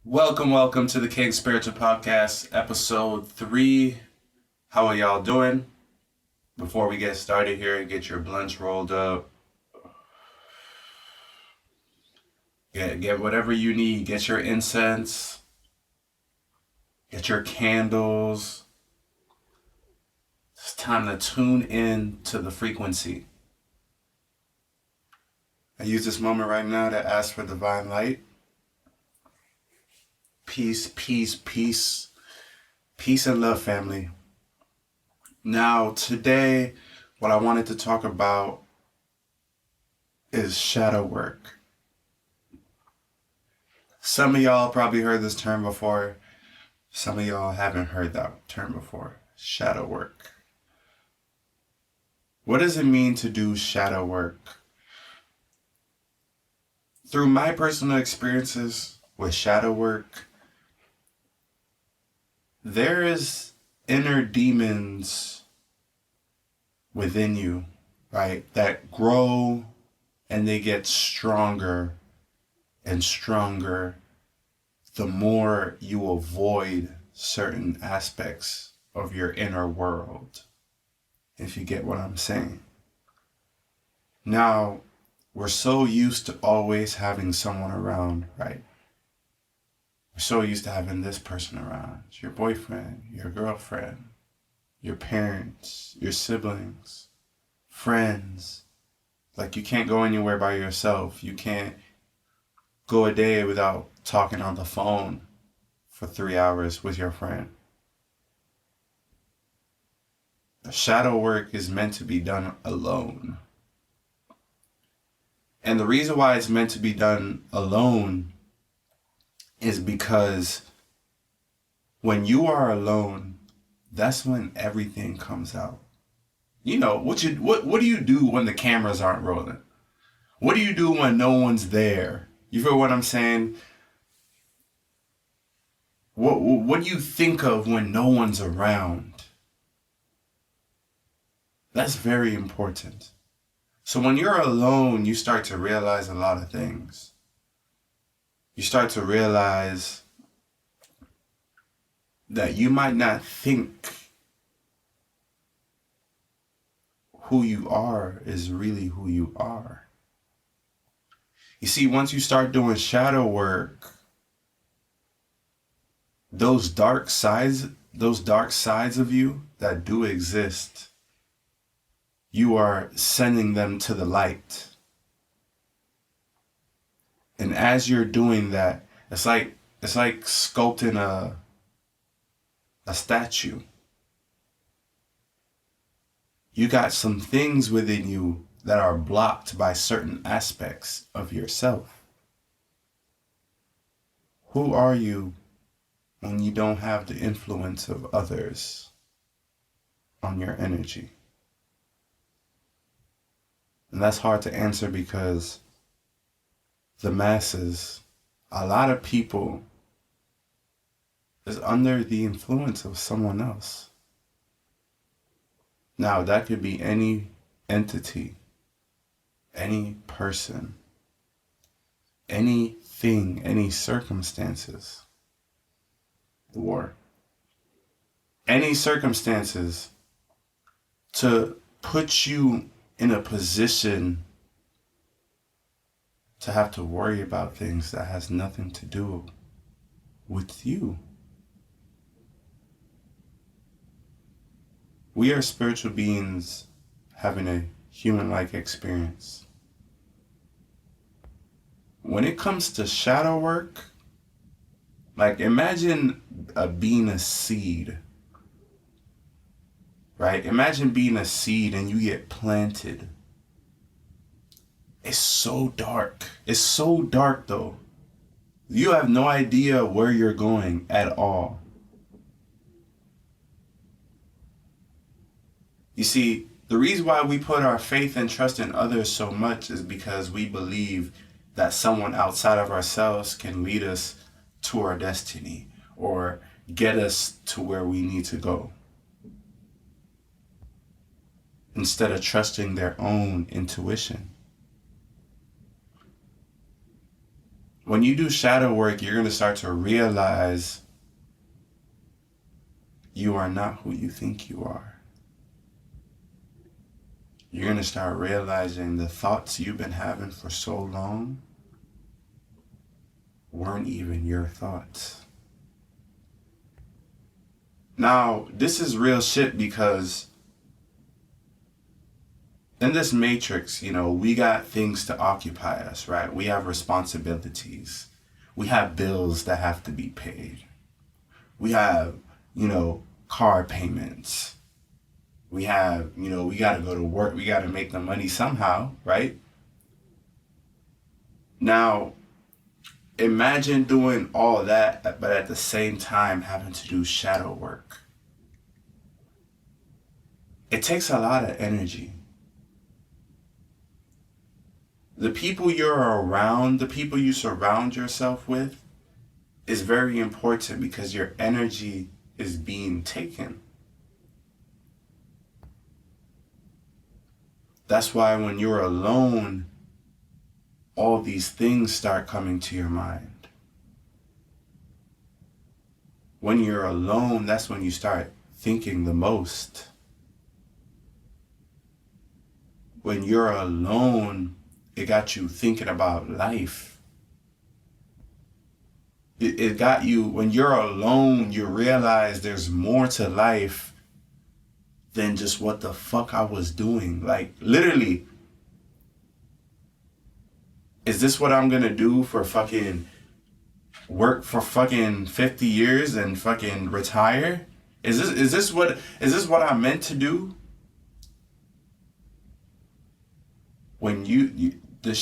Welcome to the King Spiritual Podcast, episode 3. How are y'all doing? Before we get started here, get your blunts rolled up. Get whatever you need. Get your incense. Get your candles. It's time to tune in to the frequency. I use this moment right now to ask for divine light. Peace, peace, peace. Peace and love, family. Now, today, what I wanted to talk about is shadow work. Some of y'all probably heard this term before. Some of y'all haven't heard that term before. Shadow work. What does it mean to do shadow work? Through my personal experiences with shadow work, there is inner demons within you, right? That grow and they get stronger and stronger the more you avoid certain aspects of your inner world, if you get what I'm saying. Now, we're so used to always having someone around, right? We're so used to having this person around, your boyfriend, your girlfriend, your parents, your siblings, friends. Like, you can't go anywhere by yourself. You can't go a day without talking on the phone for 3 hours with your friend. Shadow work is meant to be done alone. And the reason why it's meant to be done alone is because when you are alone, that's when everything comes out. You know, what do you do when the cameras aren't rolling? What do you do when no one's there? You feel what I'm saying? What do you think of when no one's around? That's very important. So when you're alone, you start to realize a lot of things. You start to realize that you might not think who you are is really who you are. You see, once you start doing shadow work, those dark sides of you that do exist, you are sending them to the light. And as you're doing that, it's like sculpting a statue. You got some things within you that are blocked by certain aspects of yourself. Who are you when you don't have the influence of others on your energy? And that's hard to answer because the masses, a lot of people, is under the influence of someone else. Now, that could be any entity, any person, anything, any circumstances, or any circumstances to put you in a position to have to worry about things that has nothing to do with you. We are spiritual beings having a human-like experience. When it comes to shadow work, like imagine being a seed, right? Imagine being a seed and you get planted. It's so dark. It's so dark though. You have no idea where you're going at all. You see, the reason why we put our faith and trust in others so much is because we believe that someone outside of ourselves can lead us to our destiny or get us to where we need to go, instead of trusting their own intuition. When you do shadow work, you're going to start to realize you are not who you think you are. You're going to start realizing the thoughts you've been having for so long weren't even your thoughts. Now, this is real shit because in this matrix, we got things to occupy us, right? We have responsibilities. We have bills that have to be paid. We have, car payments. We have, we got to go to work. We got to make the money somehow, right? Now, imagine doing all of that, but at the same time having to do shadow work. It takes a lot of energy. The people you're around, the people you surround yourself with, is very important because your energy is being taken. That's why when you're alone, all these things start coming to your mind. When you're alone, that's when you start thinking the most. When you're alone, it got you thinking about life. It got you, when you're alone, you realize there's more to life than just what the fuck I was doing. Like, literally, is this what I'm gonna do for fucking work for fucking 50 years and fucking retire? Is this what I'm meant to do? When doing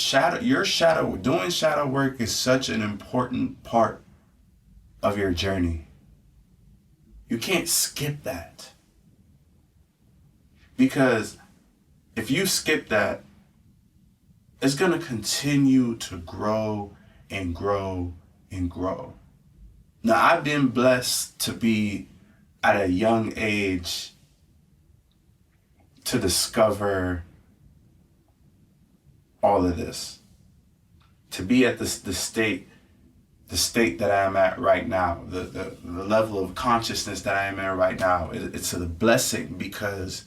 shadow work is such an important part of your journey. You can't skip that. Because if you skip that, it's going to continue to grow and grow and grow. Now, I've been blessed to be at a young age to discover all of this. To be at the state that I am at right now, the level of consciousness that I am in right now, it's a blessing because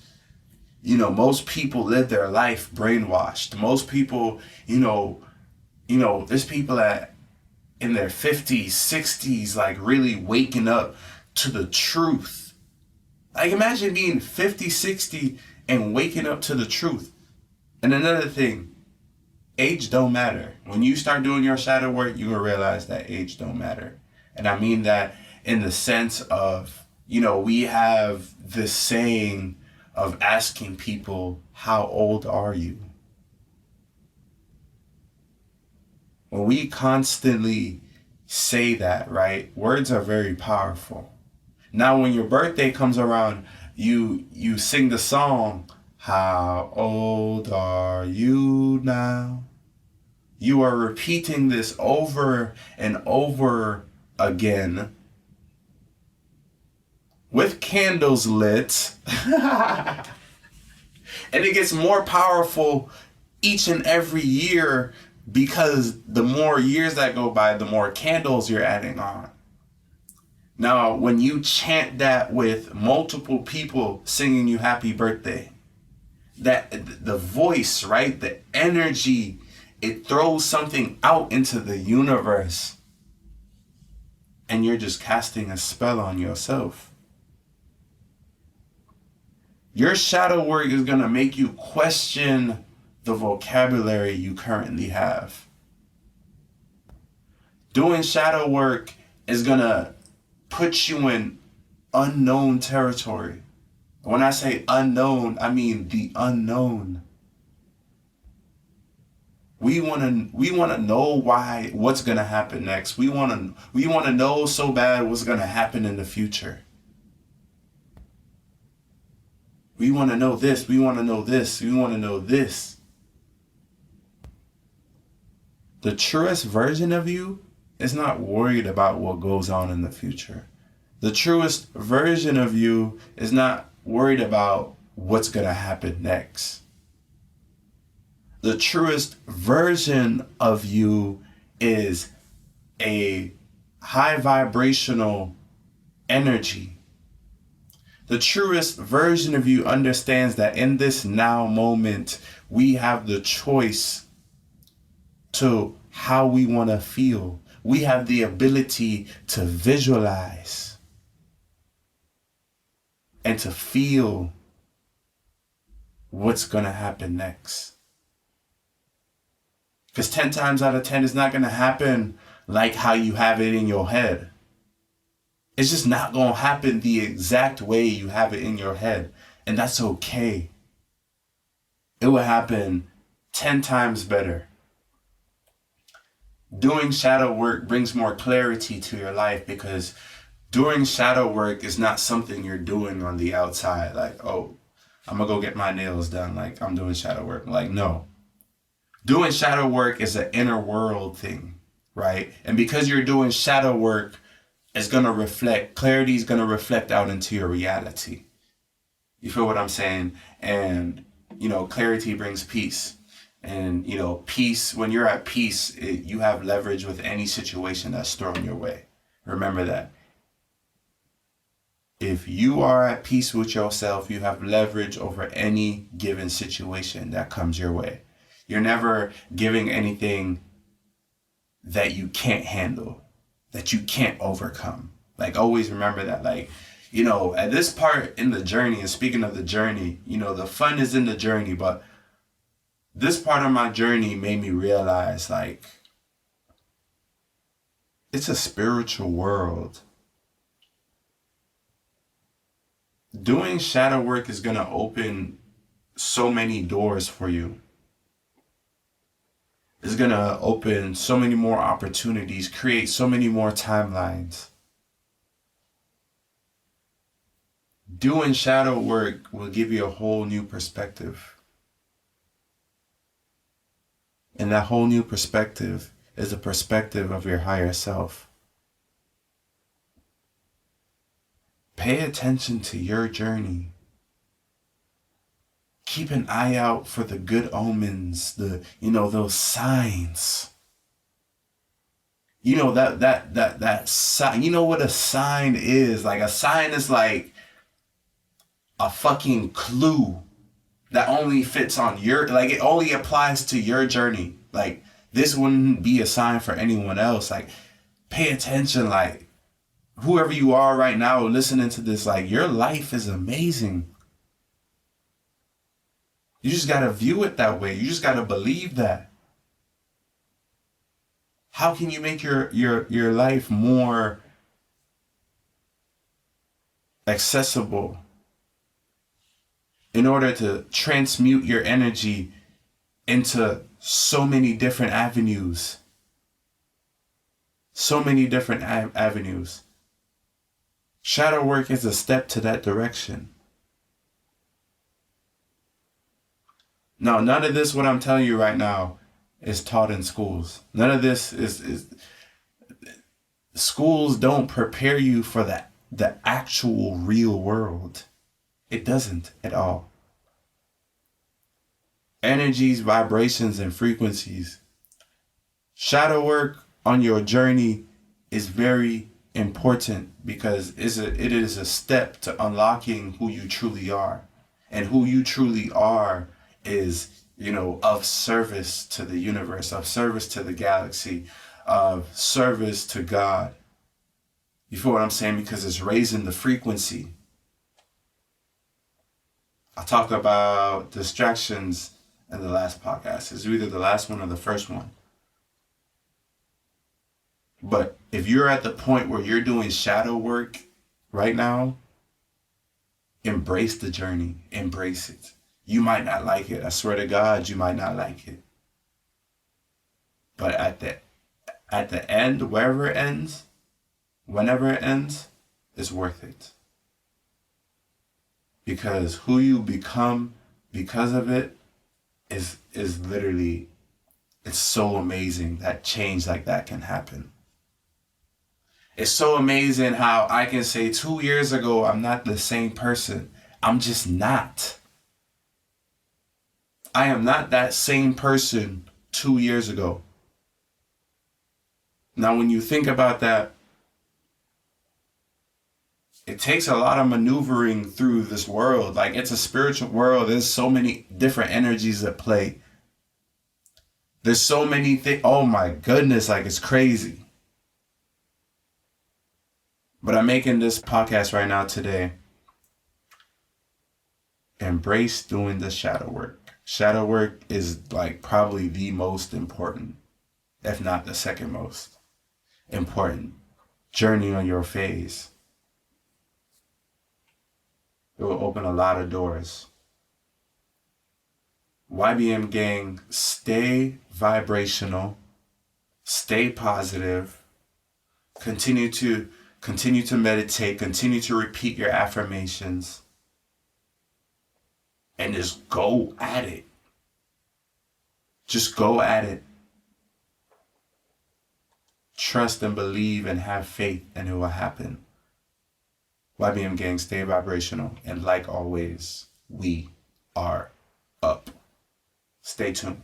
most people live their life brainwashed. Most people, there's people in their 50s, 60s, like really waking up to the truth. Like imagine being 50, 60 and waking up to the truth. And another thing, age don't matter. When you start doing your shadow work, you will realize that age don't matter. And I mean that in the sense of, we have this saying of asking people, how old are you? When we constantly say that, right, words are very powerful. Now, when your birthday comes around, you sing the song, how old are you now? You are repeating this over and over again with candles lit. And it gets more powerful each and every year because the more years that go by, the more candles you're adding on. Now, when you chant that with multiple people singing you happy birthday, that the voice, right, the energy, it throws something out into the universe and you're just casting a spell on yourself. Your shadow work is going to make you question the vocabulary you currently have. Doing shadow work is going to put you in unknown territory. When I say unknown, I mean the unknown. We want to know what's going to happen next. We want to know so bad what's going to happen in the future. We want to know this. We want to know this. We want to know this. The truest version of you is not worried about what goes on in the future. The truest version of you is not worried about what's going to happen next. The truest version of you is a high vibrational energy. The truest version of you understands that in this now moment, we have the choice to how we want to feel. We have the ability to visualize and to feel what's going to happen next. Because 10 times out of 10, it's not going to happen like how you have it in your head. It's just not going to happen the exact way you have it in your head. And that's okay. It will happen 10 times better. Doing shadow work brings more clarity to your life, because doing shadow work is not something you're doing on the outside. Like, oh, I'm going to go get my nails done. Like, I'm doing shadow work. Like, no. Doing shadow work is an inner world thing, right? And because you're doing shadow work, it's going to reflect, clarity is going to reflect out into your reality. You feel what I'm saying? And, clarity brings peace. And, peace, when you're at peace, you have leverage with any situation that's thrown your way. Remember that. If you are at peace with yourself, you have leverage over any given situation that comes your way. You're never giving anything that you can't handle, that you can't overcome. Like, always remember that. Like, at this part in the journey, and speaking of the journey, the fun is in the journey, but this part of my journey made me realize, like, it's a spiritual world. Doing shadow work is going to open so many doors for you. It's going to open so many more opportunities, create so many more timelines. Doing shadow work will give you a whole new perspective. And that whole new perspective is a perspective of your higher self. Pay attention to your journey. Keep an eye out for the good omens, those signs. That sign. You know what a sign is? Like, a sign is like a fucking clue that only fits on it only applies to your journey. Like, this wouldn't be a sign for anyone else. Like, pay attention. Like, whoever you are right now listening to this, like, your life is amazing. You just got to view it that way. You just got to believe that. How can you make your life more accessible in order to transmute your energy into so many different avenues? So many different avenues. Shadow work is a step to that direction. Now, none of this, what I'm telling you right now, is taught in schools. None of this is schools don't prepare you for the actual real world. It doesn't at all. Energies, vibrations, and frequencies. Shadow work on your journey is very important, because it is a step to unlocking who you truly are. And who you truly are is, of service to the universe, of service to the galaxy, of service to God. You feel what I'm saying? Because it's raising the frequency. I talked about distractions in the last podcast. It's either the last one or the first one. But if you're at the point where you're doing shadow work right now, embrace the journey. Embrace it. You might not like it. I swear to God, you might not like it. But at the end, wherever it ends, whenever it ends, it's worth it. Because who you become because of it is literally, it's so amazing that change like that can happen. It's so amazing how I can say 2 years ago, I'm not the same person. I'm just not. I am not that same person 2 years ago. Now, when you think about that, it takes a lot of maneuvering through this world. Like, it's a spiritual world. There's so many different energies at play. There's so many things. Oh my goodness, like, it's crazy. But I'm making this podcast right now today. Embrace doing the shadow work. Shadow work is like probably the most important, if not the second most important journey on your phase. It will open a lot of doors. YBM gang, stay vibrational, stay positive, continue to meditate, continue to repeat your affirmations, and just go at it. Just go at it. Trust and believe and have faith, and it will happen. YBM gang, stay vibrational, and like always, we are up. Stay tuned.